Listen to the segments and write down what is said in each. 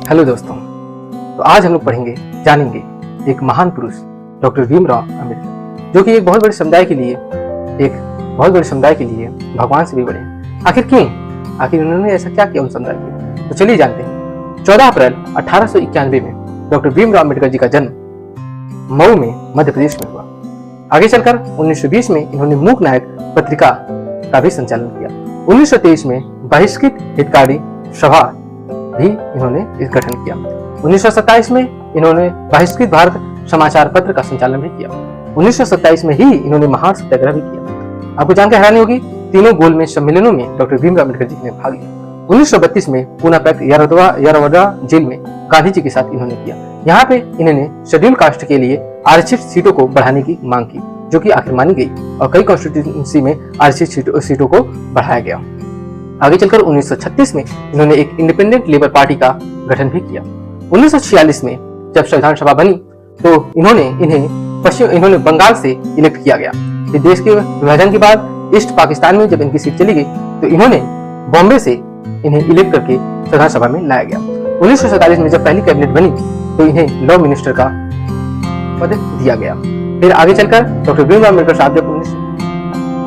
Hello दोस्तों, तो आज हम लोग पढ़ेंगे, जानेंगे एक महान पुरुष डॉक्टर भीमराव अम्बेडकर, जो कि एक बहुत बड़े समुदाय के लिए भगवान से भी बड़े हैं। आखिर क्यों? आखिर उन्होंने ऐसा क्या किया उन समुदाय के? तो चलिए जानते हैं। 14 अप्रैल 1891 में डॉक्टर भीमराव अम्बेडकर जी का जन्म मऊ में मध्य प्रदेश में हुआ। आगे चलकर 1920 में इन्होंने मूक नायक पत्रिका का भी संचालन किया। 1923 में बहिष्कृत हितकारी सभा भी इन्होंने गठन किया। 1927 में इन्होंने बहिष्कृत भारत समाचार पत्र का संचालन भी किया। 1927 में ही इन्होंने महान सत्याग्रह भी किया। आपको जानकर हैरानी होगी, तीनों गोलमेज सम्मेलनों में डॉक्टर भीमराव अम्बेडकर जी ने भाग लिया। 1932 में पुणे पैक्ट यरवदा जेल में गांधी जी के साथ इन्होंने किया। यहाँ पे इन्होंने शेड्यूल कास्ट के लिए आरक्षित सीटों को बढ़ाने की मांग की, जो कि आखिर मानी गई और कई कॉन्स्टिट्यूंसी में आरक्षित सीटों को बढ़ाया गया। आगे चलकर 1936 में इन्होंने एक इंडिपेंडेंट लेबर पार्टी का गठन भी किया। 1946 में जब संविधान सभा बनी तो इन्होंने बंगाल से इलेक्ट किया गया। फिर देश के विभाजन के बाद ईस्ट पाकिस्तान में जब इनकी सीट चली गई तो इन्होंने बॉम्बे से इन्हें इलेक्ट करके संविधान सभा में लाया गया। 1947 में जब पहली कैबिनेट बनी तो इन्हें लॉ मिनिस्टर का पद दिया गया। फिर आगे चलकर डॉक्टर भीमराव अम्बेडकर साहब जब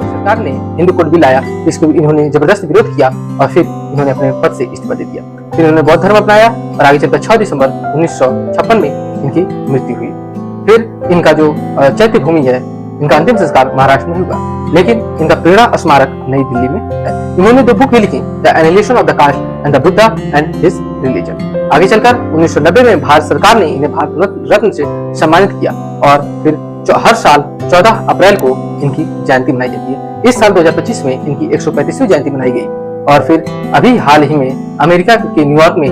सरकार ने हिंदू कोड बिल लाया, इसको इन्होंने जबरदस्त विरोध किया और फिर इन्होंने अपने पद से इस्तीफा दे दिया। फिर इन्होंने बौद्ध धर्म अपनाया और आगे चलकर 6 दिसंबर 1956 में इनकी मृत्यु हुई। फिर इनका जो चैत्य भूमि है, इनका अंतिम संस्कार महाराष्ट्र में हुआ, लेकिन इनका प्रेरणा स्मारक नई दिल्ली में है। इन्होंने 2 बुक भी लिखी, the analysis of the caste and the Buddha and his religion. आगे चलकर 1990 में भारत सरकार ने इन्हें भारत रत्न से सम्मानित किया और फिर हर साल 14 अप्रैल को इनकी जयंती मनाई जाती है। इस साल 2025 में इनकी 135वीं जयंती मनाई गई और फिर अभी हाल ही में अमेरिका के न्यूयॉर्क में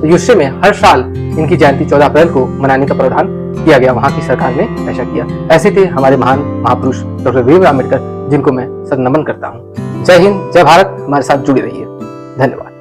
यूएसए में हर साल इनकी जयंती 14 अप्रैल को मनाने का प्रावधान किया गया। वहां की सरकार ने ऐसा किया। ऐसे थे हमारे महान महापुरुष डॉक्टर भीमराव अम्बेडकर, जिनको मैं सद नमन करता हूँ। जय हिंद, जय भारत। हमारे साथ जुड़े रहिए। धन्यवाद।